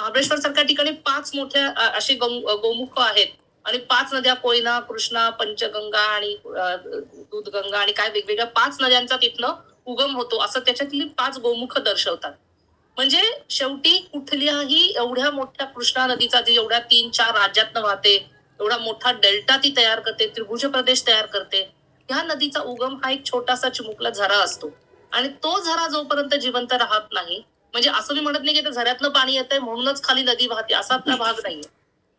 महाबळेश्वर सारख्या ठिकाणी 5 मोठ्या असे गोमुख आहेत आणि 5 नद्या कोयना, कृष्णा, पंचगंगा आणि दूधगंगा आणि काय वेगवेगळ्या 5 नद्यांचा तिथनं उगम होतो असं त्याच्यातली 5 गोमुख दर्शवतात. म्हणजे शेवटी कुठल्याही एवढ्या मोठ्या कृष्णा नदीचा जी एवढ्या 3-4 राज्यातनं वाहते, एवढा मोठा डेल्टा ती तयार करते, त्रिभुज प्रदेश तयार करते. ह्या नदीचा उगम हा एक छोटासा चिमुकला झरा असतो आणि तो झरा जोपर्यंत जिवंत राहत नाही, म्हणजे असं मी म्हणत नाही की त्या झऱ्यातनं पाणी येतंय म्हणूनच खाली नदी वाहते असा आपला भाग नाहीये.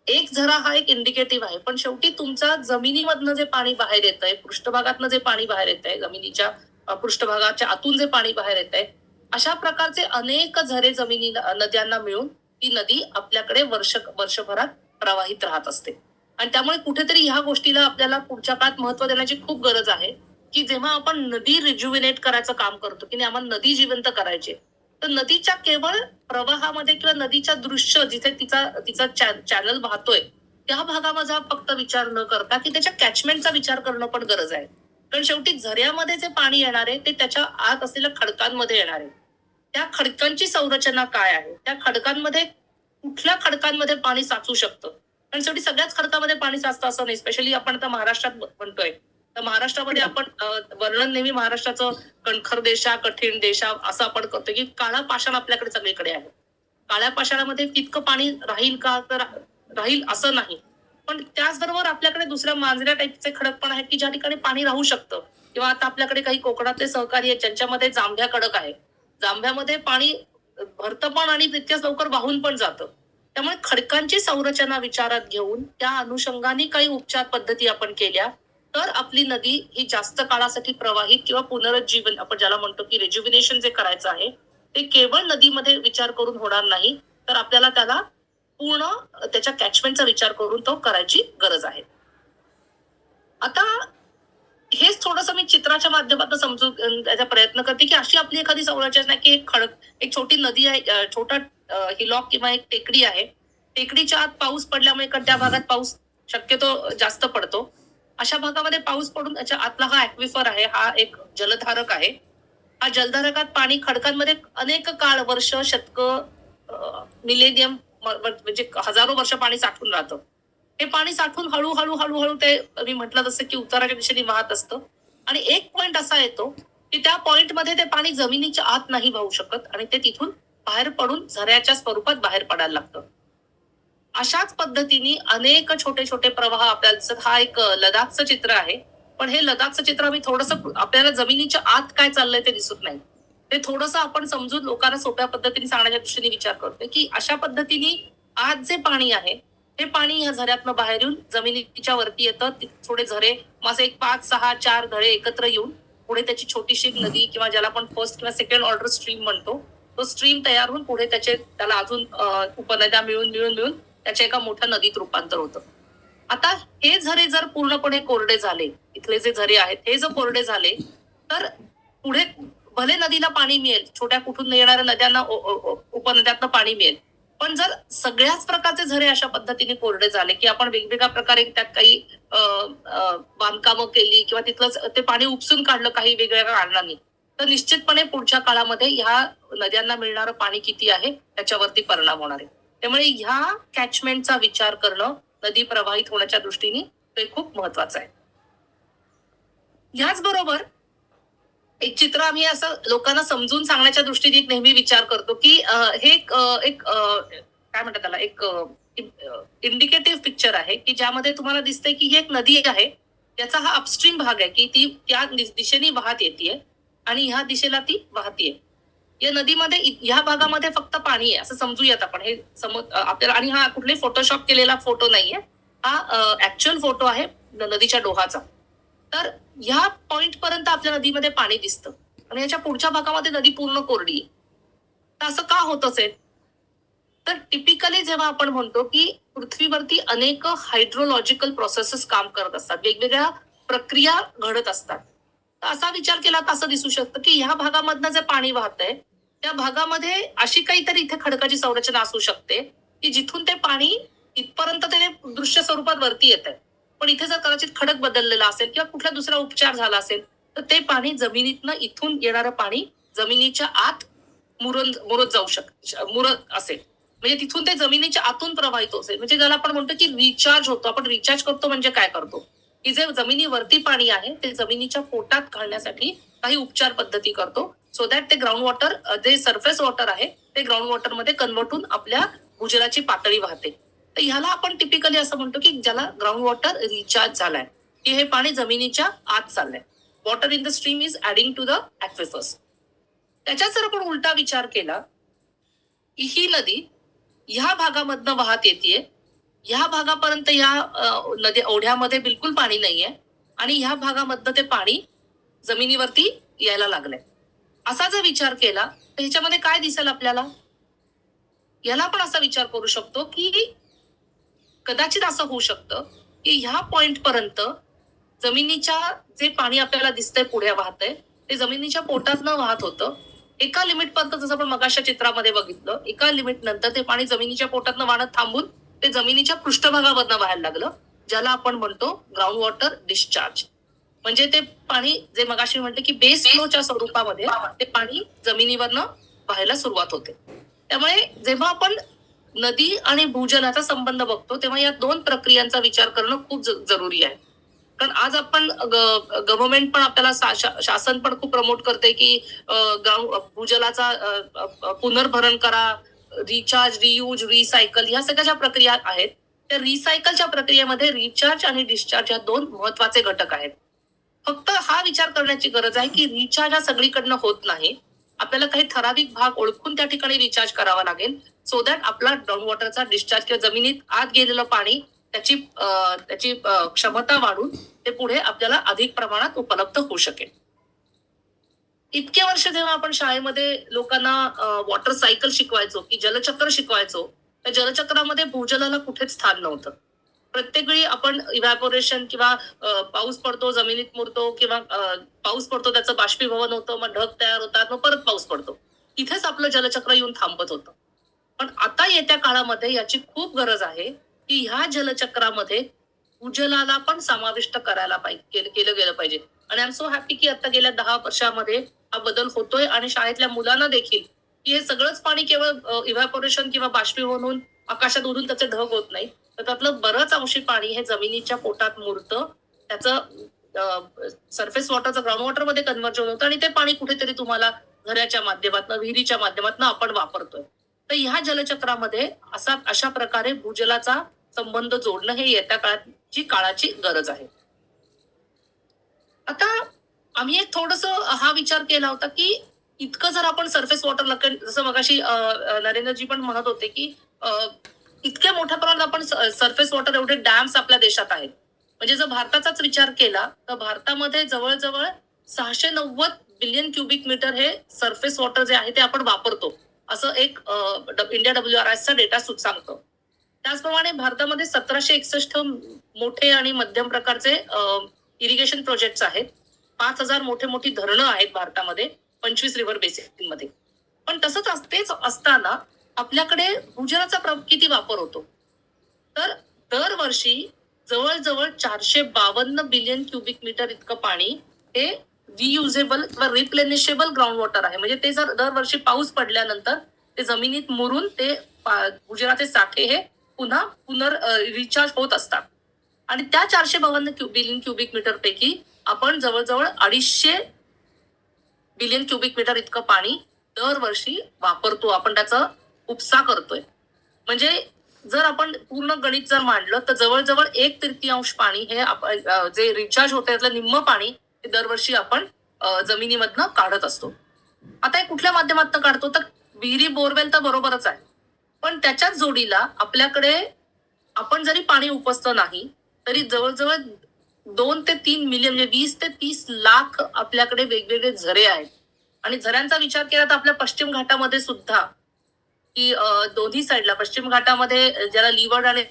एक झरा हा एक इंडिकेटिव्ह आहे, पण शेवटी तुमचा जमिनीमधनं जे पाणी बाहेर येतंय, पृष्ठभागातनं जे पाणी बाहेर येतंय, जमिनीच्या पृष्ठभागाच्या आतून जे पाणी बाहेर येतंय, अशा प्रकारचे अनेक झरे जमिनी नद्यांना मिळून ती नदी आपल्याकडे वर्षभरात प्रवाहित राहत असते. आणि त्यामुळे कुठेतरी ह्या गोष्टीला आपल्याला पुढच्या काळात महत्व देण्याची खूप गरज आहे, की जेव्हा आपण नदी रिज्युविनेट करायचं काम करतो, की नाही आम्हाला नदी जिवंत करायची, तर नदीच्या केवळ प्रवाहामध्ये किंवा नदीच्या दृश्य जिथे तिचा तिचा चॅनल वाहतोय त्या भागामध्ये फक्त विचार न करता की त्याच्या कॅचमेंटचा विचार करणं पण गरज आहे. कारण शेवटी झऱ्यामध्ये जे पाणी येणार आहे ते त्याच्या आत असलेल्या खडकांमध्ये येणार आहे. त्या खडकांची संरचना काय आहे, त्या खडकांमध्ये कुठल्या खडकांमध्ये पाणी साचू शकतं. कारण शेवटी सगळ्याच खडकामध्ये पाणी साचतं असं नाही. स्पेशली आपण आता महाराष्ट्रात म्हणतोय, तर महाराष्ट्रामध्ये आपण वर्णन नेहमी महाराष्ट्राचं कणखर देशा, कठीण देशा असं आपण करतो, की काळा पाषाण आपल्याकडे सगळीकडे आहे. काळ्या पाषाणामध्ये तितकं पाणी राहील का, तर राहील असं नाही. पण त्याचबरोबर आपल्याकडे दुसऱ्या मांजऱ्या टाईपचे खडक पण आहेत, की ज्या ठिकाणी पाणी राहू शकतं. किंवा आता आपल्याकडे काही कोकणातले सहकारी आहेत, ज्यांच्यामध्ये जांभ्या खडक आहे. जांभ्यामध्ये पाणी भरतं पण आणि तितक्याच लवकर वाहून पण जातं. त्यामुळे खडकांची संरचना विचारात घेऊन त्या अनुषंगाने काही उपचार पद्धती आपण केल्या, तर आपली नदी ही जास्त काळासाठी प्रवाहित किंवा पुनरुज्जीवन आपण ज्याला म्हणतो की रिज्युविनेशन जे करायचं आहे, ते केवळ नदीमध्ये विचार करून होणार नाही, तर आपल्याला त्याला पूर्ण त्याच्या कॅचमेंटचा विचार करून तो करायची गरज आहे. आता हेच थोडंसं मी चित्राच्या माध्यमातून समजून त्याचा प्रयत्न करते, की अशी आपली एखादी संरचना की एक छोटी नदी आहे, छोटा हिलॉक किंवा एक टेकडी आहे. टेकडीच्या आत पाऊस पडल्यामुळे त्या भागात पाऊस शक्यतो जास्त पडतो. अशा भागामध्ये पाऊस पडून त्याच्या आतला हा ॲक्विफर आहे, हा एक जलधारक आहे. हा जलधारकात पाणी खडकांमध्ये अनेक काळ, वर्ष, शतकं, मिलेनियम म्हणजे हजारो वर्ष पाणी साठून राहतं. हे पाणी साठून हळूहळू ते मी म्हटलं जसं की उत्तराच्या दिशेने वाहत असतं आणि एक पॉइंट असा येतो की त्या पॉइंटमध्ये ते पाणी जमिनीच्या आत नाही वाहू शकत आणि ते तिथून बाहेर पडून झऱ्याच्या स्वरूपात बाहेर पडायला लागतं. अशाच पद्धतीने अनेक छोटे छोटे प्रवाह आपल्याला दिसत. हा एक लडाखचं चित्र आहे, पण हे लडाखचं चित्र आम्ही थोडंसं आपल्याला जमिनीच्या आत काय चाललंय ते दिसत नाही. ते थोडंसं आपण समजून लोकांना सोप्या पद्धतीने सांगण्याच्या दृष्टीने विचार करतोय, की अशा पद्धतीने आज जे पाणी आहे हे पाणी या झऱ्यातनं बाहेर येऊन जमिनीच्या वरती येतं. थोडे झरे असं एक 5, 6, 4 झरे एकत्र येऊन पुढे त्याची छोटीशी नदी किंवा ज्याला आपण फर्स्ट किंवा सेकंड ऑर्डर स्ट्रीम म्हणतो, तो स्ट्रीम तयार होऊन पुढे त्याला अजून उपनद्या मिळून त्याच्या एका मोठ्या नदीत रूपांतर होतं. आता हे झरे जर पूर्णपणे कोरडे झाले, इथले जे झरे आहेत हे जर कोरडे झाले, तर पुढे भले नदीला पाणी मिळेल, छोट्या कुठून येणाऱ्या नद्यांना उपनद्यातनं पाणी मिळेल, पण जर सगळ्याच प्रकारचे झरे अशा पद्धतीने कोरडे झाले, की आपण वेगवेगळ्या प्रकारे त्यात काही बांधकामं केली किंवा तिथलं ते पाणी उपसून काढलं काही वेगवेगळ्या कारणांनी, तर निश्चितपणे पुढच्या काळामध्ये ह्या नद्यांना मिळणारं पाणी किती आहे त्याच्यावरती परिणाम होणार आहे. त्यामुळे ह्या कॅचमेंटचा विचार करणं नदी प्रवाहित होण्याच्या दृष्टीने ते खूप महत्वाचं आहे. याचबरोबर एक चित्र आम्ही असं लोकांना समजून सांगण्याच्या दृष्टीने नेहमी विचार करतो, की हे एक काय म्हणतात त्याला, एक इंडिकेटिव्ह पिक्चर आहे, की ज्यामध्ये तुम्हाला दिसतंय की ही एक नदी आहे. त्याचा हा अपस्ट्रीम भाग आहे, की ती त्या दिशेने वाहत येते आणि ह्या दिशेला ती वाहतीये. या नदीमध्ये ह्या भागामध्ये फक्त पाणी आहे असं समजूयात आपण. हे आपल्याला, आणि हा कुठलाही फोटोशॉप केलेला फोटो नाहीये, हा ऍक्च्युअल फोटो आहे नदीच्या डोहाचा. तर ह्या पॉइंट पर्यंत आपल्या नदीमध्ये पाणी दिसतं आणि याच्या पुढच्या भागामध्ये नदी पूर्ण कोरडी आहे. तर असं का होत असेल? तर टिपिकली जेव्हा आपण म्हणतो की पृथ्वीवरती अनेक हायड्रोलॉजिकल प्रोसेसेस काम करत असतात, वेगवेगळ्या प्रक्रिया घडत असतात, तर असा विचार केला तर असं दिसू शकतं की ह्या भागामधनं जे पाणी वाहतंय त्या भागामध्ये अशी काहीतरी इथे खडकाची संरचना असू शकते की जिथून ते पाणी इथपर्यंत ते दृश्य स्वरूपात वरती येत आहे. पण इथे जर कदाचित खडक बदललेला असेल किंवा कुठला दुसरा उपचार झाला असेल, तर ते पाणी जमिनीतनं इथून येणारं पाणी जमिनीच्या आत मुरत जाऊ मुरत असेल. म्हणजे तिथून ते जमिनीच्या आतून प्रवाहित होते. म्हणजे ज्याला आपण म्हणतो की रिचार्ज होतो. आपण रिचार्ज करतो म्हणजे काय करतो, की जे जमिनीवरती पाणी आहे ते जमिनीच्या पोटात घालण्यासाठी काही उपचार पद्धती करतो. सो दॅट ते ग्राउंड वॉटर, जे सरफेस वॉटर आहे ते ग्राउंड वॉटर मध्ये कन्वर्ट होऊन आपल्या भूजलाची पातळी वाहते. तर ह्याला आपण टिपिकली असं म्हणतो की ज्याला ग्राउंड वॉटर रिचार्ज झालाय, की हे पाणी जमिनीच्या आत चाललंय. Water in the stream is adding to the aquifers. त्याच्यात जर आपण उलटा विचार केला, की ही नदी ह्या भागामधनं वाहत येते, ह्या भागापर्यंत ह्या नदी ओढ्यामध्ये बिलकुल पाणी नाहीये आणि ह्या भागामधनं ते पाणी जमिनीवरती यायला लागलंय, असा जर विचार केला तर ह्याच्यामध्ये काय दिसेल आपल्याला? याला आपण असा विचार करू शकतो की कदाचित असं होऊ शकतं की ह्या पॉइंट पर्यंत जमिनीच्या जे पाणी आपल्याला दिसतंय पुढे वाहतंय ते जमिनीच्या पोटातनं वाहत होतं. एका लिमिट पर्यंत, जसं आपण मगाच्या चित्रामध्ये बघितलं, एका लिमिट नंतर ते पाणी जमिनीच्या पोटातनं वाहत थांबून ते जमिनीच्या पृष्ठभागावरनं व्हायला लागलं, ज्याला आपण म्हणतो ग्राउंड वॉटर डिस्चार्ज. म्हणजे ते पाणी, जे मगाशी म्हणते की बेस फ्लोच्या स्वरूपामध्ये ते पाणी जमिनीवरनं व्हायला सुरुवात होते. त्यामुळे जेव्हा आपण नदी आणि भूजलाचा संबंध बघतो तेव्हा या दोन प्रक्रियांचा विचार करणं खूप जरुरी आहे. कारण आज आपण गव्हर्नमेंट पण आपल्याला शासन पण खूप प्रमोट करते की भूजलाचा पुनर्भरण करा, रिचार्ज, रियूज, रिसायकल, ह्या सगळ्या ज्या प्रक्रिया आहेत त्या रिसायकलच्या प्रक्रियेमध्ये रिचार्ज आणि डिस्चार्ज या दोन महत्वाचे घटक आहेत. फक्त हा विचार करण्याची गरज आहे की रिचार्ज हा सगळीकडनं होत नाही. आपल्याला काही ठराविक भाग ओळखून त्या ठिकाणी रिचार्ज करावा लागेल, सो दॅट आपला ग्राउंड वॉटरचा डिस्चार्ज किंवा जमिनीत आत गेलेलं पाणी त्याची क्षमता वाढून ते पुढे आपल्याला अधिक प्रमाणात उपलब्ध होऊ शकेल. इतके वर्ष जेव्हा आपण शाळेमध्ये लोकांना वॉटर सायकल शिकवायचो, की जलचक्र शिकवायचो, त्या जलचक्रामध्ये भूजलाला कुठेच स्थान नव्हतं. प्रत्येक वेळी आपण इव्हॅपोरेशन किंवा पाऊस पडतो जमिनीत मुरतो, किंवा पाऊस पडतो त्याचं बाष्पीभवन होतं, मग ढग तयार होतात, मग परत पाऊस पडतो, इथेच आपलं जलचक्र येऊन थांबत होतं. पण आता येत्या काळामध्ये याची खूप गरज आहे की ह्या जलचक्रामध्ये भूजलाला पण समाविष्ट करायला पाहिजे, केलं गेलं पाहिजे. आणि आय एम सो हॅपी की आता गेल्या 10 वर्षामध्ये हा बदल होतोय आणि शाळेतल्या मुलांना देखील की हे सगळंच पाणी केवळ इव्हॅपोरेशन किंवा बाष्पीभवन होऊन आकाशात उडून त्याचे ढग होत नाही, तर त्यातलं बरंच अंशी पाणी हे जमिनीच्या पोटात मुरतं, त्याचं सरफेस वॉटरचं ग्राउंड वॉटर मध्ये कन्व्हर्जन होतं आणि ते पाणी कुठेतरी तुम्हाला घराच्या माध्यमातून, विहिरीच्या माध्यमातून आपण वापरतोय. तर ह्या जलचक्रामध्ये अशा प्रकारे भूजलाचा संबंध जोडणं हे येत्या काळाची गरज आहे. आता आम्ही एक थोडस हा विचार केला होता की इतकं जर आपण सरफेस वॉटर, जसं मगाशी नरेंद्रजी पण म्हणत होते की इतक्या मोठ्या प्रमाणात आपण सरफेस वॉटर, एवढे डॅम्स आपल्या देशात आहेत. म्हणजे जर भारताचाच विचार केला तर भारतामध्ये जवळजवळ 690 बिलियन क्युबिक मीटर हे सरफेस वॉटर जे आहे ते आपण वापरतो, असं एक इंडिया WRIचा डेटा सांगतो. त्याचप्रमाणे भारतामध्ये 1761 मोठे आणि मध्यम प्रकारचे इरिगेशन प्रोजेक्ट्स आहेत. 5000 मोठे मोठी धरणं आहेत भारतामध्ये, 25 रिव्हर बेसिन मध्ये. पण तसंच तेच असताना आपल्याकडे भूजलाचा किती वापर होतो, तर दरवर्षी जवळजवळ 452 बिलियन क्युबिक मीटर इतकं पाणी हे रियुजेबल किंवा रिप्लेनिशेबल ग्राउंड वॉटर आहे. म्हणजे ते जर दरवर्षी पाऊस पडल्यानंतर ते जमिनीत मुरून ते भूजलाचे साठे हे पुन्हा रिचार्ज होत असतात. आणि त्या 452 बिलियन क्युबिक मीटर पैकी आपण जवळजवळ 250 बिलियन क्युबिक मीटर इतकं पाणी दरवर्षी वापरतो, आपण त्याचा उपसा करतोय. म्हणजे जर आपण पूर्ण गणित जर मांडलं तर जवळजवळ 1/3 पाणी हे जे रिचार्ज होतं त्यातलं निम्म पाणी हे दरवर्षी आपण जमिनीमधनं काढत असतो. आता हे कुठल्या माध्यमातून काढतो, तर विहिरी, बोरवेल तर बरोबरच आहे, पण त्याच्याच जोडीला आपल्याकडे आपण जरी पाणी उपसलं नाही तरी जवळजवळ 2 ते 3 मिलियन, म्हणजे 20 ते 30 लाख आपल्याकडे वेगवेगळे झरे आहेत. आणि झऱ्यांचा विचार केला तर आपल्या पश्चिम घाटामध्ये सुद्धा, की दोन्ही साईडला, पश्चिम घाटामध्ये ज्याला लीवर्ड आणि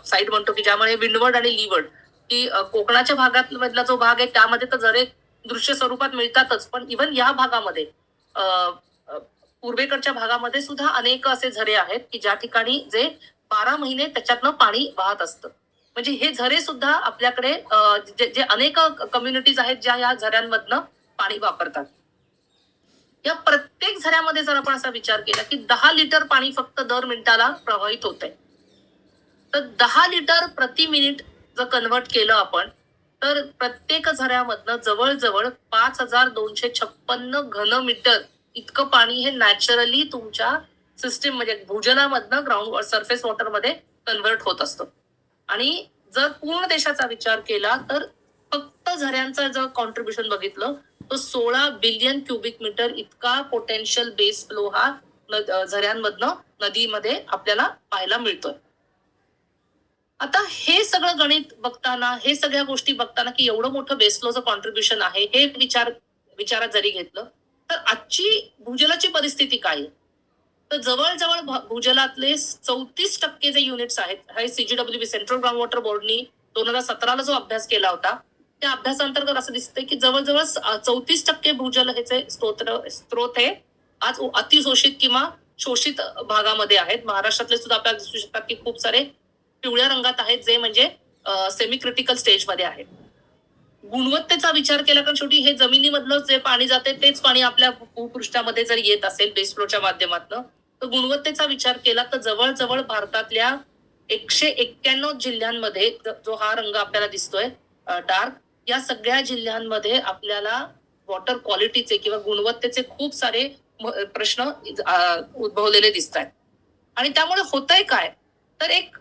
साईड म्हणतो, की ज्यामुळे विंडवर्ड आणि लीवर्ड, की कोकणाच्या भागात मधला जो भाग आहे त्यामध्ये तर झरे दृश्य स्वरूपात मिळतातच, पण इव्हन या भागामध्ये पूर्वेकडच्या भागामध्ये सुद्धा अनेक असे झरे आहेत की ज्या ठिकाणी जे 12 महिने त्याच्यातनं पाणी वाहत असतं. म्हणजे हे झरे सुद्धा आपल्याकडे जे अनेक कम्युनिटीज आहेत ज्या या झऱ्यांमधनं पाणी वापरतात. या प्रत्येक झऱ्यामध्ये जर आपण असा विचार केला की 10 लिटर पाणी फक्त दर मिनिटाला प्रवाहित होत आहे, तर 10 लिटर प्रति मिनिट जर कन्वर्ट केलं आपण, तर प्रत्येक झऱ्यामधनं जवळजवळ 5256 घनमीटर इतकं पाणी हे नॅचरली तुमच्या सिस्टीम म्हणजे भूजलामधनं ग्राउंड सरफेस वॉटरमध्ये कन्व्हर्ट होत असतं. आणि जर पूर्ण देशाचा विचार केला तर फक्त झऱ्यांचा जर कॉन्ट्रीब्युशन बघितलं तर 16 बिलियन क्युबिक मीटर इतका पोटेन्शियल बेस फ्लो हा झऱ्यांमधनं नदीमध्ये आपल्याला पाहायला मिळतोय. आता हे सगळं गणित बघताना, हे सगळ्या गोष्टी बघताना की एवढं मोठं बेस फ्लोचं कॉन्ट्रीब्युशन आहे, हे विचारात जरी घेतलं तर आजची भूजलाची परिस्थिती काय आहे? तर जवळजवळ भूजलातले 34% जे युनिट्स आहेत, हे सीजीडब्ल्यूबी सेंट्रल ग्राउंड वॉटर बोर्डनी 2017ला जो अभ्यास केला होता, त्या अभ्यासांतर्गत असं दिसतंय की जवळजवळ 34% भूजल ह्याचे स्त्रोत हे आज अतिशोषित किंवा शोषित भागामध्ये आहेत. महाराष्ट्रातले सुद्धा आपल्याला दिसू शकतात की खूप सारे पिवळ्या रंगात आहेत, जे म्हणजे सेमी क्रिटिकल स्टेजमध्ये आहेत. गुणवत्तेचा विचार केला कारण शेवटी हे जमिनीमधलं जे पाणी जाते तेच पाणी आपल्या भूपृष्ठामध्ये जर येत असेल बेस फ्लोच्या माध्यमातून, तर गुणवत्तेचा विचार केला तर जवळजवळ भारतातल्या 191 जिल्ह्यांमध्ये जो हा रंग आपल्याला दिसतोय डार्क, या सगळ्या जिल्ह्यांमध्ये आपल्याला वॉटर क्वालिटीचे किंवा गुणवत्तेचे खूप सारे प्रश्न उद्भवलेले दिसत आहेत. आणि त्यामुळे होतंय काय, तर एक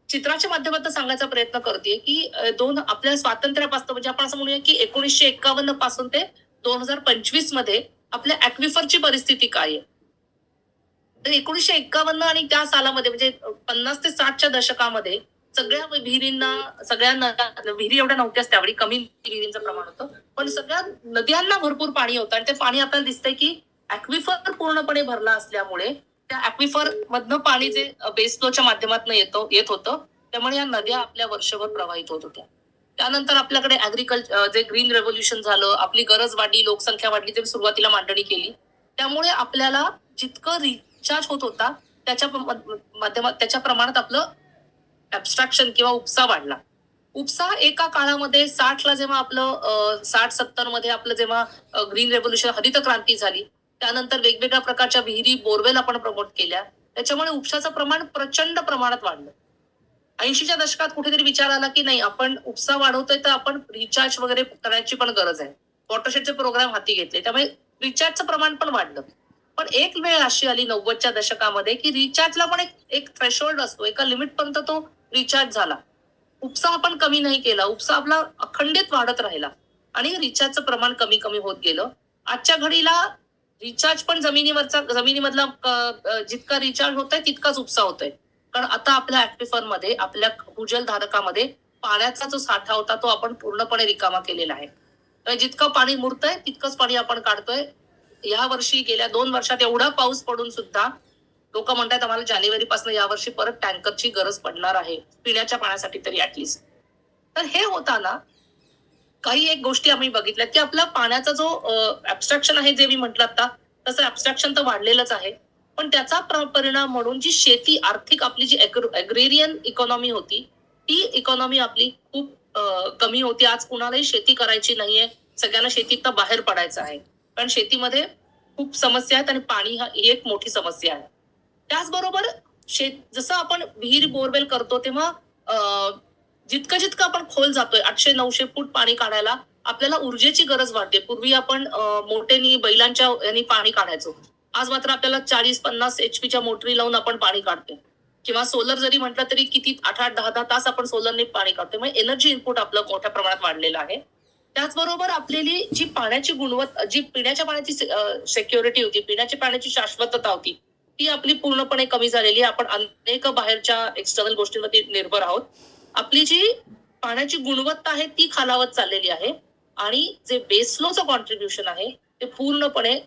चित्राच्या माध्यमातून सांगायचा प्रयत्न करते की आपल्या स्वातंत्र्यापासून म्हणजे आपण असं म्हणूया की 1951 पासून ते 2025 मध्ये आपल्या ऍक्विफरची परिस्थिती काय आहे. तर 1951 आणि त्या सालामध्ये म्हणजे 50 ते 60च्या दशकामध्ये सगळ्या विहिरी एवढ्या नव्हत्याच त्यावेळी, कमी विहिरींचं प्रमाण होतं, पण सगळ्या नद्यांना भरपूर पाणी होतं. आणि ते पाणी आपल्याला दिसतंय की ऍक्विफर पूर्णपणे भरला असल्यामुळे त्या ऍक्विफर मधनं पाणी जे बेस फ्लोच्या माध्यमातून येत होतं, त्यामुळे या नद्या आपल्या वर्षभर प्रवाहित होत होत्या. त्यानंतर आपल्याकडे ऍग्रिकल्चर जे ग्रीन रेव्होल्युशन झालं, आपली गरज वाढली, लोकसंख्या वाढली, ते सुरुवातीला मांडणी केली, त्यामुळे आपल्याला जितकं रिचार्ज होत होता त्याच्या माध्यमात त्याच्या प्रमाणात आपलं ऍब्स्ट्रॅक्शन किंवा उपसा वाढला. उपसा एका काळामध्ये 60ला जेव्हा आपलं 60-70 मध्ये आपलं जेव्हा ग्रीन रेव्होल्युशन हरित क्रांती झाली, त्यानंतर वेगवेगळ्या प्रकारच्या विहिरी बोरवेल आपण प्रमोट केल्या, त्याच्यामुळे उपसाचं प्रमाण प्रचंड प्रमाणात वाढलं. 80च्या दशकात कुठेतरी विचार आला की नाही, आपण उपसा वाढवतोय तर आपण रिचार्ज वगैरे करायची पण गरज आहे. वॉटरशेडचे प्रोग्राम हाती घेतले, त्यामुळे रिचार्जचं प्रमाण पण वाढलं. पण एक वेळ अशी आली 90च्या दशकामध्ये की रिचार्जला पण एक थ्रेशोल्ड असतो, एका लिमिट पर्यंत तो रिचार्ज झाला. उपसा आपण कमी नाही केला, उपसा आपला अखंडित वाढत राहिला आणि रिचार्जचं प्रमाण कमी कमी होत गेलं. आजच्या घडीला रिचार्ज पण जमिनीमधला जितका रिचार्ज होतोय तितकाच उपसा होतोय. कारण आता आपल्या ऍक्विफर मध्ये, आपल्या भूजल धारकामध्ये पाण्याचा जो साठा होता तो आपण पूर्णपणे रिकामा केलेला आहे. तर जितकं पाणी मुरतंय तितकंच पाणी आपण काढतोय. या वर्षी गेल्या 2 वर्षात एवढा पाऊस पडून सुद्धा लोक म्हणतात आम्हाला जानेवारीपासून यावर्षी परत टँकरची गरज पडणार आहे, पिण्याच्या पाण्यासाठी तरी ऍटलिस्ट. तर हे होताना काही एक गोष्टी आम्ही बघितल्या की आपला पाण्याचा जो ऍब्स्ट्रॅक्शन आहे, जे मी म्हटलं आता, तसं ऍब्स्ट्रॅक्शन तर वाढलेलंच आहे, पण त्याचा परिणाम म्हणून जी शेती, आर्थिक आपली जी अग्रेरियन इकॉनॉमी होती, ती इकॉनॉमी आपली खूप कमी होती. आज कुणालाही शेती करायची नाहीये, सगळ्यांना शेतीत बाहेर पडायचं आहे, कारण शेतीमध्ये खूप समस्या आहेत आणि पाणी ही एक मोठी समस्या आहे. त्याचबरोबर जसं आपण विहीर बोरवेल करतो तेव्हा जितकं जितकं आपण खोल जातोय, 800-900 फूट पाणी काढायला, आपल्याला ऊर्जेची गरज वाढते. पूर्वी आपण मोठेनी बैलांच्या यांनी पाणी काढायचो. आज मात्र आपल्याला 40-50 HP मोटरी लावून आपण पाणी काढतोय. किंवा सोलर जरी म्हटलं तरी किती 8-8, 10-10 तास आपण सोलरने पाणी काढतोय. म्हणजे एनर्जी इनपुट आपलं मोठ्या प्रमाणात वाढलेलं आहे. त्याचबरोबर आपल्याली जी पाण्याची गुणवत्ता, जी पिण्याच्या पाण्याची सिक्युरिटी होती, पिण्याच्या पाण्याची शाश्वतता होती, ती आपली पूर्णपणे कमी झालेली आहे. आपण अनेक बाहेरच्या एक्सटर्नल गोष्टींवरती निर्भर आहोत. आपली जी पाण्याची गुणवत्ता आहे ती खालावत चाललेली आहे आणि जे बेस फ्लोचं कॉन्ट्रीब्युशन आहे ते पूर्णपणे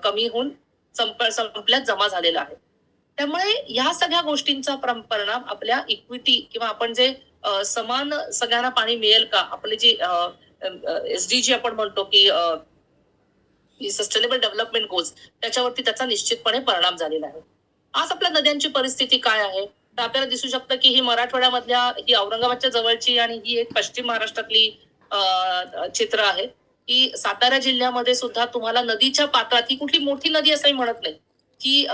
कमी होऊन संपल्यात जमा झालेला आहे. त्यामुळे ह्या सगळ्या गोष्टींचा परिणाम आपल्या इक्विटी किंवा आपण जे समान सगळ्यांना पाणी मिळेल का, आपले जे SDG आपण म्हणतो की सस्टेनेबल डेव्हलपमेंट गोल्स, त्याच्यावरती त्याचा निश्चितपणे परिणाम झालेला आहे. आज आपल्या नद्यांची परिस्थिती काय आहे, तर आपल्याला दिसू शकतं की ही मराठवाड्यामधल्या, ही औरंगाबादच्या जवळची आणि ही एक पश्चिम महाराष्ट्रातली चित्र आहे. की सातारा जिल्ह्यामध्ये सुद्धा तुम्हाला नदीच्या पात्रात, ही कुठली मोठी नदी असंही म्हणत नाही की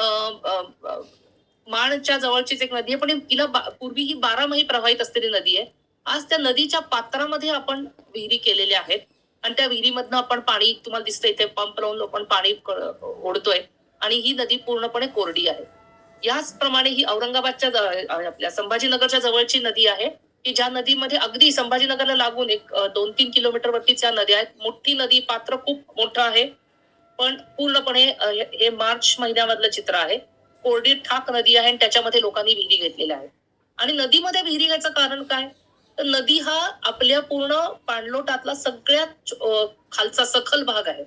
माणच्या जवळचीच एक नदी आहे, पण तिला पूर्वी ही 12 महिने प्रवाहित असलेली नदी आहे. आज त्या नदीच्या पात्रामध्ये आपण विहिरी केलेल्या आहेत आणि त्या विहिरीमधनं आपण पाणी, तुम्हाला दिसतं इथे पंप लावून आपण पाणी ओढतोय आणि ही नदी पूर्णपणे कोरडी आहे. याचप्रमाणे ही औरंगाबादच्या आपल्या संभाजीनगरच्या जवळची नदी आहे की ज्या नदीमध्ये अगदी संभाजीनगरला लागून एक 2-3 किलोमीटर वरतीच या नद्या आहेत. मोठी नदी, पात्र खूप मोठं आहे, पण पूर्णपणे हे मार्च महिन्यामधलं चित्र आहे. कोरडी ठाक नदी आहे आणि त्याच्यामध्ये लोकांनी विहिरी घेतलेल्या आहेत. आणि नदीमध्ये विहिरी घ्यायचं कारण काय? तर नदी हा आपल्या पूर्ण पाणलोटातला सगळ्यात खालचा सखल भाग आहे.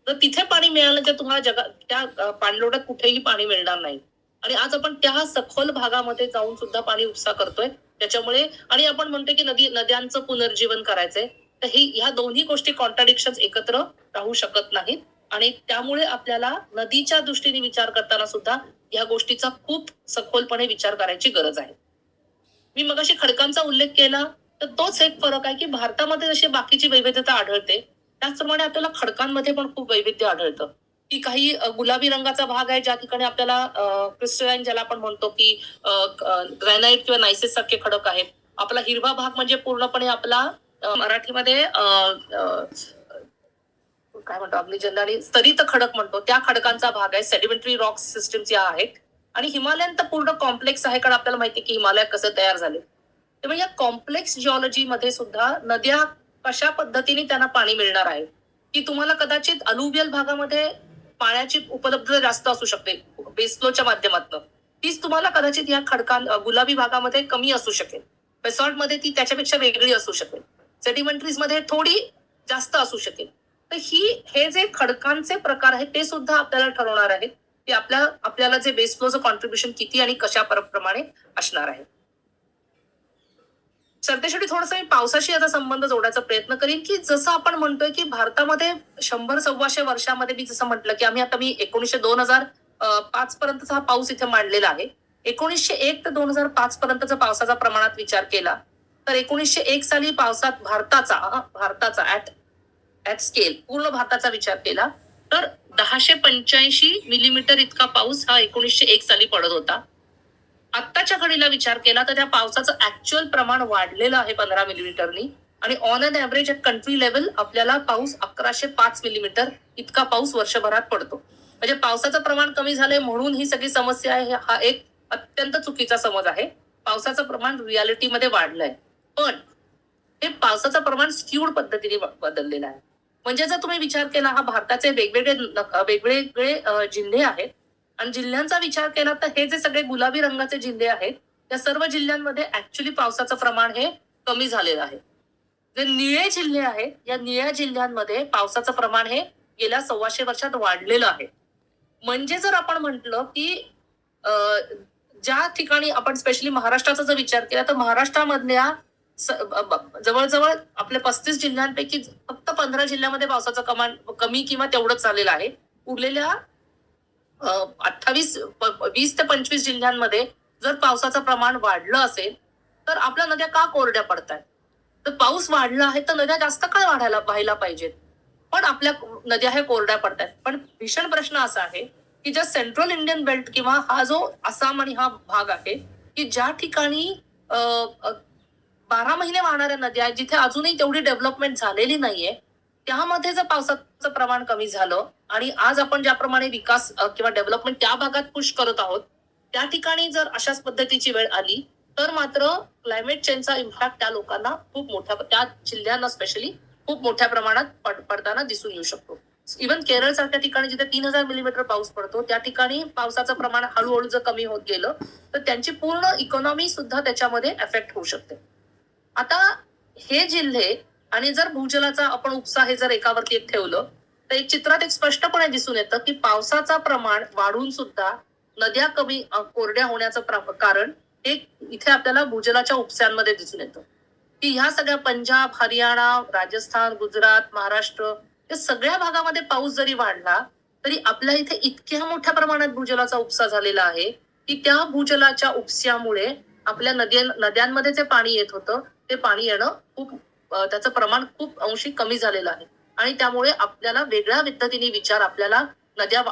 तर तिथे पाणी मिळालं तर तुम्हाला त्या पाणलोटात कुठेही पाणी मिळणार नाही. आणि आज आपण त्या सखोल भागामध्ये जाऊन सुद्धा पाणी उपसा करतोय. त्याच्यामुळे आणि आपण म्हणतोय की नद्यांचं पुनर्जीवन करायचंय. तर ह्या दोन्ही गोष्टी कॉन्ट्राडिक्शन एकत्र राहू शकत नाहीत. आणि त्यामुळे आपल्याला नदीच्या दृष्टीने विचार करताना सुद्धा या गोष्टीचा खूप सखोलपणे विचार करायची गरज आहे. मी मगाशी खडकांचा उल्लेख केला, तर तोच एक फरक आहे की भारतामध्ये जशी बाकीची वैविध्यता आढळते, त्याचप्रमाणे आपल्याला खडकांमध्ये पण खूप वैविध्य आढळतं. की काही गुलाबी रंगाचा भाग आहे ज्या ठिकाणी आपल्याला क्रिस्टलाईन, ज्याला आपण म्हणतो की ग्रॅनाइट किंवा नायसिस सारखे खडक आहेत. आपला हिरवा भाग म्हणजे पूर्णपणे आपला मराठीमध्ये काय म्हणतो अग्निजन्य स्तरित खडक म्हणतो, त्या खडकांचा भाग आहे. सेडिमेंटरी रॉक सिस्टम्स या आहेत. आणि हिमालयन तर पूर्ण कॉम्प्लेक्स आहे, कारण आपल्याला माहिती की हिमालय कसं तयार झाले. त्यामुळे या कॉम्प्लेक्स जिओलॉजी मध्ये सुद्धा नद्या कशा पद्धतीने त्यांना पाणी मिळणार आहे, की तुम्हाला कदाचित अलुवियल भागामध्ये पाण्याची उपलब्धता जास्त असू शकते बेसफ्लोच्या माध्यमातून. तीच तुम्हाला कदाचित या गुलाबी भागामध्ये कमी असू शकेल. बेसॉल्ट मध्ये ती त्याच्यापेक्षा वेगळी असू शकेल. सेडिमेंटरीज मध्ये थोडी जास्त असू शकेल. तर हे जे खडकांचे प्रकार आहेत ते सुद्धा आपल्याला ठरवणार आहेत की आपल्याला जे बेस फ्लोचं कॉन्ट्रीब्युशन किती आणि कशा प्रमाणे असणार आहे. सरतेशेवटी थोडंसं मी पावसाशी याचा संबंध जोडायचा प्रयत्न करीन की जसं आपण म्हणतोय की भारतामध्ये 100-125 वर्षामध्ये मी जसं म्हटलं की मी 2005 पर्यंतचा हा पाऊस इथे मांडलेला आहे. 1901 ते 2005 पर्यंतचा पावसाचा प्रमाणात विचार केला तर 1901 साली पावसात भारताचा ऍट स्केल पूर्ण भारताचा विचार केला तर 1085 मिलीमीटर इतका पाऊस हा 1901 साली पडत होता. आत्ताच्या घडीला विचार केला तर त्या पावसाचं ऍक्च्युअल प्रमाण वाढलेलं आहे 15 मिलीमीटरनी. आणि on an average at country level आपल्याला पाऊस 1105 मिलीमीटर इतका पाऊस वर्षभरात पडतो. म्हणजे पावसाचं प्रमाण कमी झालंय म्हणून ही सगळी समस्या आहे, हा एक अत्यंत चुकीचा समज आहे. पावसाचं प्रमाण रियालिटीमध्ये वाढलंय, पण हे पावसाचं प्रमाण स्क्यूड पद्धतीने बदललेलं आहे. म्हणजे जर तुम्ही विचार केला, हा भारताचे वेगवेगळे जिल्हे आहेत आणि जिल्ह्यांचा विचार केला तर हे जे सगळे गुलाबी रंगाचे जिल्हे आहेत त्या सर्व जिल्ह्यांमध्ये ऍक्च्युली पावसाचं प्रमाण हे कमी झालेलं आहे. जे निळे जिल्हे आहेत या निळ्या जिल्ह्यांमध्ये पावसाचं प्रमाण हे गेल्या 125 वर्षात वाढलेलं आहे. म्हणजे जर आपण म्हटलं की ज्या ठिकाणी आपण स्पेशली महाराष्ट्राचा जर विचार केला तर महाराष्ट्रामधल्या जवळजवळ आपल्या 35 जिल्ह्यांपैकी फक्त 15 जिल्ह्यामध्ये पावसाचं प्रमाण कमी किंवा तेवढंच झालेलं आहे. उरलेल्या 20 ते 25 जिल्ह्यांमध्ये जर पावसाचं प्रमाण वाढलं असेल तर आपल्या नद्या का कोरड्या पडतायत? तर पाऊस वाढला आहे तर नद्या जास्त काळ व्हायला पाहिजेत, पण आपल्या नद्या हे कोरड्या पडतायत. पण भीषण प्रश्न असा आहे की ज्या सेंट्रल इंडियन बेल्ट किंवा हा जो आसाम आणि हा भाग आहे की ज्या ठिकाणी 12 महिने वाहणाऱ्या नद्या आहेत, जिथे अजूनही तेवढी डेव्हलपमेंट झालेली नाहीये, त्यामध्ये जर पावसाचं प्रमाण कमी झालं आणि आज आपण ज्याप्रमाणे विकास किंवा डेव्हलपमेंट त्या भागात पुश करत आहोत त्या ठिकाणी जर अशाच पद्धतीची वेळ आली तर मात्र क्लायमेट चेंजचा इम्पॅक्ट त्या लोकांना त्या जिल्ह्यांना स्पेशली खूप मोठ्या प्रमाणात पडताना दिसून येऊ शकतो. इव्हन केरळ सारख्या ठिकाणी जिथे 3000 मिलीमीटर पाऊस पडतो त्या ठिकाणी पावसाचं प्रमाण हळूहळू जर कमी होत गेलं तर त्यांची पूर्ण इकॉनॉमी सुद्धा त्याच्यामध्ये एफेक्ट होऊ शकते. आता हे जिल्हे आणि जर भूजलाचा आपण उपसा हे जर एकावरती एक ठेवलं तर एक चित्रात एक स्पष्टपणे दिसून येतं की पावसाचं प्रमाण वाढून सुद्धा नद्या कमी कोरड्या होण्याचं कारण हे इथे आपल्याला भूजलाच्या उपस्यांमध्ये दिसून येतं की ह्या सगळ्या पंजाब, हरियाणा, राजस्थान, गुजरात, महाराष्ट्र या सगळ्या भागामध्ये पाऊस जरी वाढला तरी आपल्या इथे इतक्या मोठ्या प्रमाणात भूजलाचा उपसा झालेला आहे की त्या भूजलाच्या उपस्यामुळे आपल्या नद्यांमध्ये जे पाणी येत होतं ते पाणी येणं त्याचं प्रमाण खूप अंशी कमी झालेलं आहे. आणि त्यामुळे आपल्याला वेगळ्या पद्धतीने विचार आपल्याला नद्या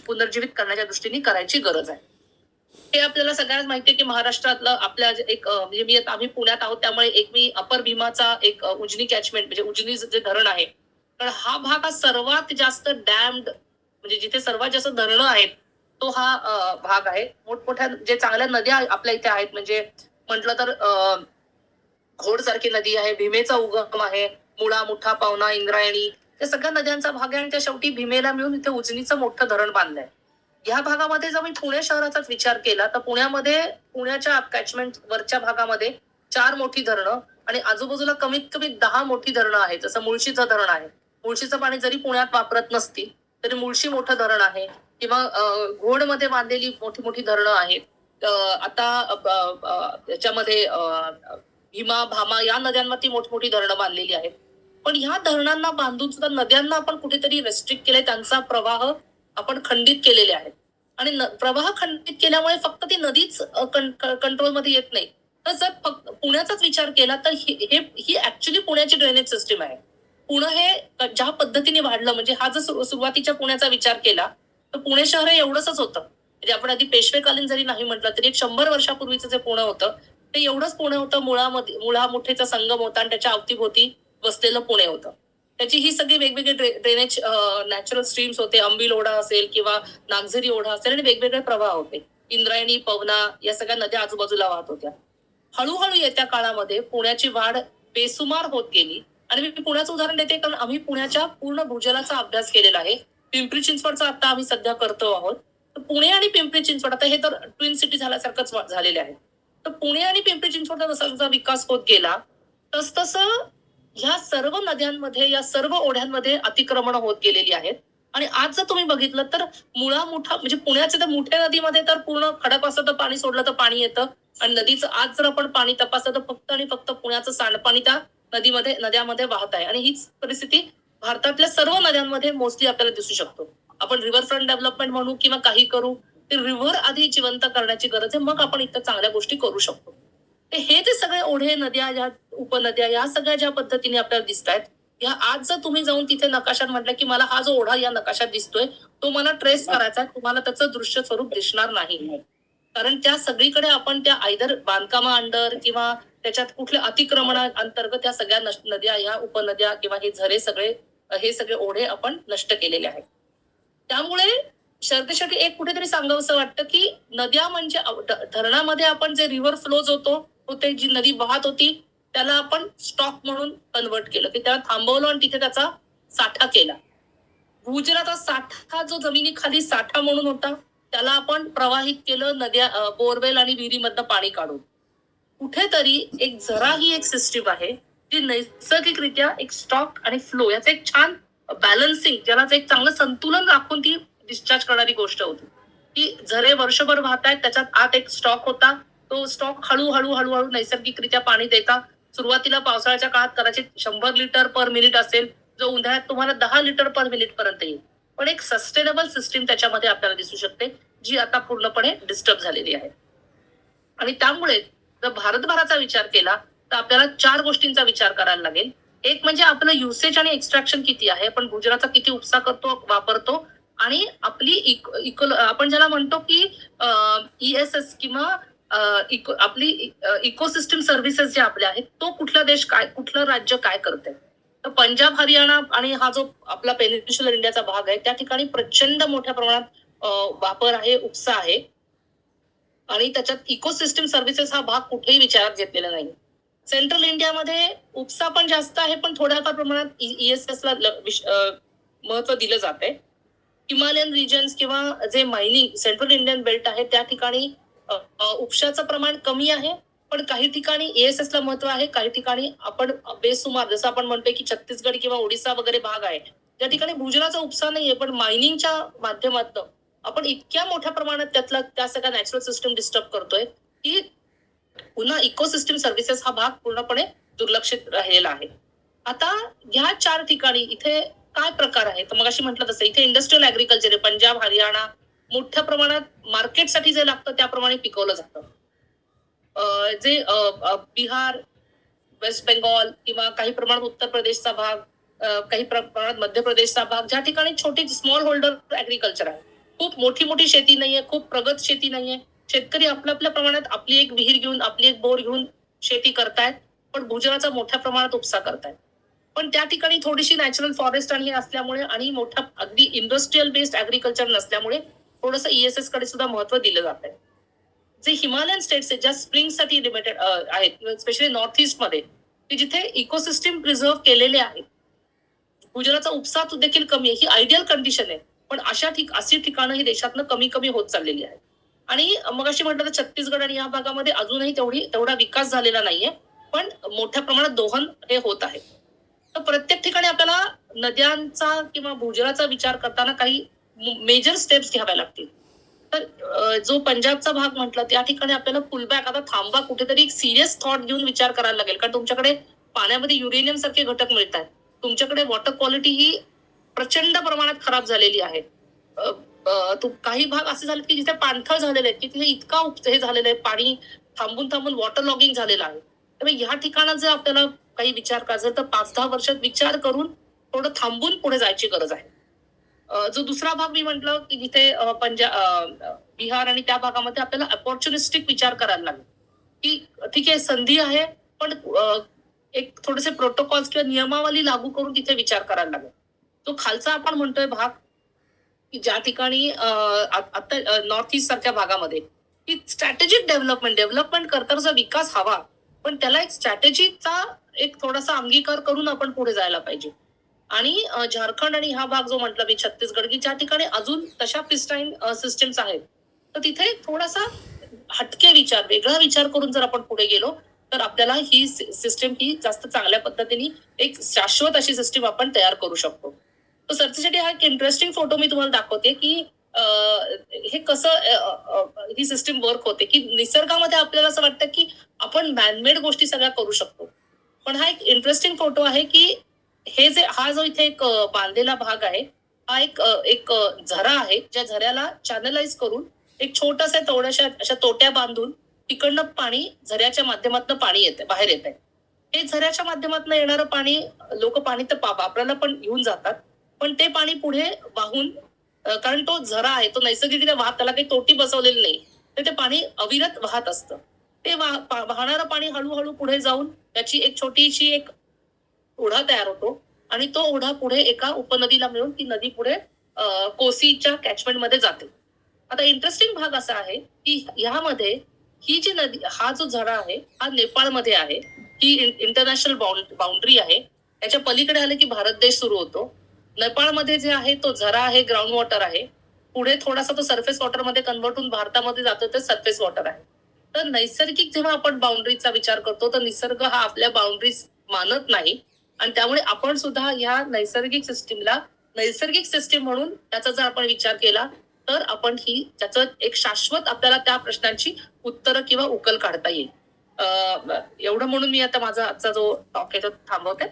पुनर्जीवित करण्याच्या दृष्टीने करायची गरज आहे. हे आपल्याला सगळ्यांना माहिती आहे की महाराष्ट्रातलं आपल्या एक म्हणजे आम्ही पुण्यात आहोत त्यामुळे एक मी अपर भीमाचा एक उजनी कॅचमेंट म्हणजे उजनी जे धरण आहे तर हा भाग हा सर्वात जास्त डॅम्ड म्हणजे जिथे सर्वात जास्त धरणं आहेत तो हा भाग आहे. मोठमोठ्या जे चांगल्या नद्या आपल्या इथे आहेत म्हणजे म्हटलं तर घोड सारखी नदी आहे, भीमेचा उगम आहे, मुळा, मुठा, पावना, इंद्रायणी या सगळ्या नद्यांचा भाग आहे आणि त्या शेवटी भीमेला मिळून इथे उजनीचं मोठं धरण बांधलंय. या भागामध्ये जर मी पुणे शहराचाच विचार केला तर पुण्यामध्ये पुण्याच्या कॅचमेंट वरच्या भागामध्ये 4 मोठी धरणं आणि आजूबाजूला कमीत कमी 10 मोठी धरणं आहेत. जसं मुळशीचं धरण आहे. मुळशीचं पाणी जरी पुण्यात वापरत नसतील तरी मुळशी मोठं धरण आहे किंवा घोडमध्ये बांधलेली मोठी मोठी धरणं आहेत. आता त्याच्यामध्ये भीमा, भामा या नद्यांवरती मोठमोठी धरणं बांधलेली आहेत. पण ह्या धरणांना बांधून सुद्धा नद्यांना आपण कुठेतरी रेस्ट्रिक्ट केलंय, त्यांचा प्रवाह आपण खंडित केलेले आहेत. आणि प्रवाह खंडित केल्यामुळे फक्त ती नदीच कंट्रोलमध्ये येत नाही. तर जर फक्त पुण्याचाच विचार केला तर ही ऍक्च्युली पुण्याची ड्रेनेज सिस्टीम आहे. पुणे हे ज्या पद्धतीने वाढलं म्हणजे हा जर सुरुवातीच्या पुण्याचा विचार केला तर पुणे शहर हे एवढंच होतं. म्हणजे आपण आधी पेशवेकालीन जरी नाही म्हटलं तरी 100 वर्षापूर्वीचं जे पुणे होतं ते एवढंच पुणे होतं. मुळा मुठेचा संगम होता आणि त्याच्या अवतीभोवती बसलेलं पुणे होतं. त्याची ही सगळी वेगवेगळे ड्रेनेज नॅचरल स्ट्रीम्स होते. अंबिल ओढा असेल किंवा नागझरी ओढा असेल आणि वेगवेगळे प्रवाह होते. इंद्रायणी, पवना या सगळ्या नद्या आजूबाजूला वाहत होत्या. हळूहळू येत्या काळामध्ये पुण्याची वाढ बेसुमार होत गेली आणि मी पुण्याचं उदाहरण देते कारण आम्ही पुण्याच्या पूर्ण भूजलाचा अभ्यास केलेला आहे. पिंपरी-चिंचवडचा आता आम्ही सध्या करतो आहोत. तर पुणे आणि पिंपरी-चिंचवड आता हे तर ट्विन सिटी झाल्यासारखंच झालेले आहे. तर पुणे आणि पिंपरी-चिंचवडचा जसा विकास होत गेला तसतसं ह्या सर्व नद्यांमध्ये या सर्व ओढ्यांमध्ये अतिक्रमण होत गेलेली आहेत. आणि आज जर तुम्ही बघितलं तर मुळा मुठा म्हणजे पुण्याच्या तर मुठ्या नदीमध्ये तर पूर्ण खडक असं तर पाणी सोडलं तर पाणी येतं आणि नदीचं आज जर आपण पाणी तपासलं तर फक्त आणि फक्त पुण्याचं सांडपाणी त्या नद्यामध्ये वाहत आहे. आणि हीच परिस्थिती भारतातल्या सर्व नद्यांमध्ये मोस्टली आपल्याला दिसू शकतो. आपण रिव्हरफ्रंट डेव्हलपमेंट म्हणू किंवा काही करू ते रिव्हर आधी जिवंत करण्याची गरज आहे, मग आपण इथं चांगल्या गोष्टी करू शकतो. हे जे सगळे ओढे, नद्या, या उपनद्या या सगळ्या ज्या पद्धतीने आपल्याला दिसत आहेत या आज जर तुम्ही जाऊन तिथे नकाशात म्हटलं की मला हा जो ओढा या नकाशात दिसतोय तो मला ट्रेस करायचा तुम्हाला त्याचं दृश्य स्वरूप दिसणार नाही. कारण त्या सगळीकडे आपण त्या आयदर बांधकामा अंडर किंवा त्याच्यात कुठल्या अतिक्रमणा अंतर्गत त्या सगळ्या नद्या या उपनद्या किंवा हे झरे सगळे हे सगळे ओढे आपण नष्ट केलेले आहेत. त्यामुळे शेवटी एक कुठेतरी सांगावंसं वाटतं की नद्या म्हणजे धरणामध्ये आपण जे रिव्हर फ्लोज होते जी नदी वाहत होती त्याला आपण स्टॉक म्हणून कन्वर्ट केलं की त्याला थांबवलं आणि तिथे त्याचा साठा केला. भूजलाचा साठा जो जमिनीखाली साठा म्हणून होता त्याला आपण प्रवाहित केलं नद्या, बोरवेल आणि विहिरीमधनं पाणी काढून. कुठेतरी एक झरा ही एक सिस्टीम आहे जी नैसर्गिकरित्या एक स्टॉक आणि फ्लो याचं एक छान बॅलन्सिंग ज्याला एक चांगलं संतुलन राखून ती डिस्चार्ज करणारी गोष्ट होती. की झरे वर्षभर वाहत आहेत त्याच्यात आत एक स्टॉक होता. तो स्टॉक हळूहळू नैसर्गिकरित्या पाणी देता. सुरुवातीला पावसाळ्याच्या काळात कदाचित 100 लिटर पर मिनिट असेल जो उन्हाळ्यात तुम्हाला 10 लिटर पर मिनिट पर्यंत येईल. पण एक सस्टेनेबल सिस्टीम त्याच्यामध्ये आपल्याला दिसू शकते जी आता पूर्णपणे डिस्टर्ब झालेली आहे. आणि त्यामुळे जर भारतभराचा विचार केला तर आपल्याला 4 गोष्टींचा विचार करायला लागेल. एक म्हणजे आपलं युसेज आणि एक्स्ट्रॅक्शन किती आहे, आपण भूजलाचा किती उपसा करतो वापरतो आणि आपली आपण ज्याला म्हणतो की ESS किंवा आपली इकोसिस्टम सर्व्हिसेस जे आपले आहेत तो कुठलं राज्य काय करते. तर पंजाब, हरियाणा आणि हा जो आपला पेनिन्सुलर इंडियाचा भाग आहे त्या ठिकाणी प्रचंड मोठ्या प्रमाणात वापर आहे, उपसा आहे. आणि त्याच्यात इकोसिस्टम सर्व्हिसेस हा भाग कुठेही विचारात घेतलेला नाही. सेंट्रल इंडियामध्ये उपसा पण जास्त आहे पण थोड्याफार प्रमाणात ESS ला महत्व दिलं जात आहे. हिमालयन रिजन्स किंवा जे मायनिंग सेंट्रल इंडियन बेल्ट आहे त्या ठिकाणी उपशाचं प्रमाण कमी आहे पण काही ठिकाणी ESS ला महत्व आहे. काही ठिकाणी आपण बेसुमार जसं आपण म्हणतोय की छत्तीसगड किंवा ओडिसा वगैरे भाग आहे त्या ठिकाणी भूजलाचा उपसा नाहीये पण मायनिंगच्या माध्यमातून आपण इतक्या मोठ्या प्रमाणात त्या सगळ्या नॅचरल सिस्टम डिस्टर्ब करतोय की पुन्हा इकोसिस्टम सर्व्हिसेस हा भाग पूर्णपणे दुर्लक्षित राहिलेला आहे. आता ह्या 4 ठिकाणी इथे काय प्रकार आहे तर मग अशी म्हटलं तसं इथे इंडस्ट्रियल ऍग्रिकल्चर आहे. पंजाब, हरियाणा मोठ्या प्रमाणात मार्केटसाठी जे लागतं त्याप्रमाणे पिकवलं जातं. जे बिहार, वेस्ट बेंगॉल किंवा काही प्रमाणात उत्तर प्रदेशचा भाग काही प्रमाणात मध्य प्रदेशचा भाग, ज्या ठिकाणी छोटी स्मॉल होल्डर ऍग्रिकल्चर आहे. खूप मोठी मोठी शेती नाहीये, खूप प्रगत शेती नाहीये. शेतकरी आपल्या आपल्या प्रमाणात आपली एक विहीर घेऊन, आपली एक बोर घेऊन शेती करतायत, पण भूजलाचा मोठ्या प्रमाणात उपसा करतायत. पण त्या ठिकाणी थोडीशी नॅचरल फॉरेस्ट आणि हे असल्यामुळे आणि मोठा अगदी इंडस्ट्रियल बेस्ड ऍग्रिकल्चर नसल्यामुळे थोडंसं ESS कडे सुद्धा महत्व दिलं जात आहे. जे हिमालयन स्टेट्स आहेत, ज्या स्प्रिंगसाठी लिमिटेड आहेत, स्पेशली नॉर्थ ईस्ट मध्ये, की जिथे इकोसिस्टीम प्रिझर्व्ह केलेले आहेत, भूजलाचा उपसा देखील कमी आहे, ही आयडियल कंडिशन आहे. पण अशी ठिकाणं ही देशातनं कमी कमी होत चाललेली आहेत. आणि मग अशी म्हटलं तर छत्तीसगड आणि या भागामध्ये अजूनही तेवढा विकास झालेला नाहीये, पण मोठ्या प्रमाणात दोहन हे होत आहे. तर प्रत्येक ठिकाणी आपल्याला नद्यांचा किंवा भूजलाचा विचार करताना काही मेजर स्टेप्स घ्याव्या लागतील. तर जो पंजाबचा भाग म्हटलं, त्या ठिकाणी आपल्याला पुलबॅक, आता थांबा, कुठेतरी एक सिरियस थॉट घेऊन विचार करायला लागेल. कारण तुमच्याकडे पाण्यामध्ये युरेनियम सारखे घटक मिळत आहेत. तुमच्याकडे वॉटर क्वालिटी ही प्रचंड प्रमाणात खराब झालेली आहे. काही भाग असे झाले की जिथे पाणथळ झालेले आहेत, की तिथे इतका हे झालेलं आहे, पाणी थांबून थांबून वॉटर लॉगिंग झालेलं आहे. त्यामुळे ह्या ठिकाणात जर आपल्याला काही विचार करायचा तर 5-10 वर्षात विचार करून थोडं थांबून पुढे जायची गरज आहे. जो दुसरा भाग मी म्हटलं की जिथे बिहार आणि त्या भागामध्ये आपल्याला अपॉर्च्युनिस्टिक विचार करायला लागेल, की ठीक आहे, संधी आहे, पण एक थोडेसे प्रोटोकॉल्स किंवा नियमावली लागू करून तिथे विचार करायला लागेल. तो खालचा आपण म्हणतोय भाग, की ज्या ठिकाणी आता नॉर्थ ईस्ट सारख्या भागामध्ये की स्ट्रॅटेजिक डेव्हलपमेंट करताना विकास हवा, पण त्याला एक स्ट्रॅटेजीचा एक थोडासा अंगीकार करून आपण पुढे जायला पाहिजे. आणि झारखंड आणि हा भाग जो म्हटला मी, छत्तीसगड, की ज्या ठिकाणी अजून तशा प्रिस्टाईन सिस्टम्स आहेत, तर तिथे थोडासा हटके विचार, वेगळा विचार करून जर आपण पुढे गेलो तर आपल्याला ही सिस्टम ही जास्त चांगल्या पद्धतीने एक शाश्वत अशी सिस्टीम आपण तयार करू शकतो. तर सरतेसाठी हा एक इंटरेस्टिंग फोटो मी तुम्हाला दाखवते, की हे कसं ही सिस्टीम वर्क होते, की निसर्गामध्ये आपल्याला असं वाटतं की आपण मॅनमेड गोष्टी सगळ्या करू शकतो. पण हा एक इंटरेस्टिंग फोटो आहे, की हा जो इथे एक बांधलेला भाग आहे, हा एक झरा आहे, ज्या झऱ्याला चॅनलाइज करून एक छोटासा थोड्याशा अशा तोट्या बांधून तिकडनं पाणी झऱ्याच्या माध्यमातून पाणी येते, बाहेर येत आहे. हे झऱ्याच्या माध्यमातून येणारं पाणी लोक पाणी तर वापरायला पण घेऊन जातात, पण ते पाणी पुढे वाहून, कारण तो झरा आहे, तो नैसर्गिकरित्या वाहत, त्याला काही तोटी बसवलेली नाही, तर ते पाणी अविरत वाहत असतं. ते वाहणारं पाणी हळूहळू पुढे जाऊन त्याची एक छोटीशी एक ओढा तयार होतो आणि तो ओढा पुढे एका उपनदीला मिळून ती नदी पुढे कोसीच्या कॅचमेंट मध्ये जाते. आता इंटरेस्टिंग भाग असा आहे की ह्यामध्ये ही जी नदी, हा जो झरा आहे, हा नेपाळमध्ये आहे. ही इंटरनॅशनल बाउंड्री आहे. याच्या पलीकडे आले की भारत देश सुरू होतो. नेपाळमध्ये जे आहे तो झरा आहे, ग्राउंड वॉटर आहे. पुढे थोडासा तो सरफेस वॉटर मध्ये कन्वर्ट होऊन भारतामध्ये जातो, तर सरफेस वॉटर आहे. तर नैसर्गिक जेव्हा आपण बाउंड्रीचा विचार करतो, तर निसर्ग हा आपल्या बाउंड्रीज मानत नाही, आणि त्यामुळे आपण सुद्धा या नैसर्गिक सिस्टीम म्हणून त्याचा जर आपण विचार केला तर आपण त्याचं एक शाश्वत आपल्याला त्या प्रश्नांची उत्तरं किंवा उकल काढता येईल. एवढं म्हणून मी आता माझा आजचा जो टॉक आहे तो थांबवते.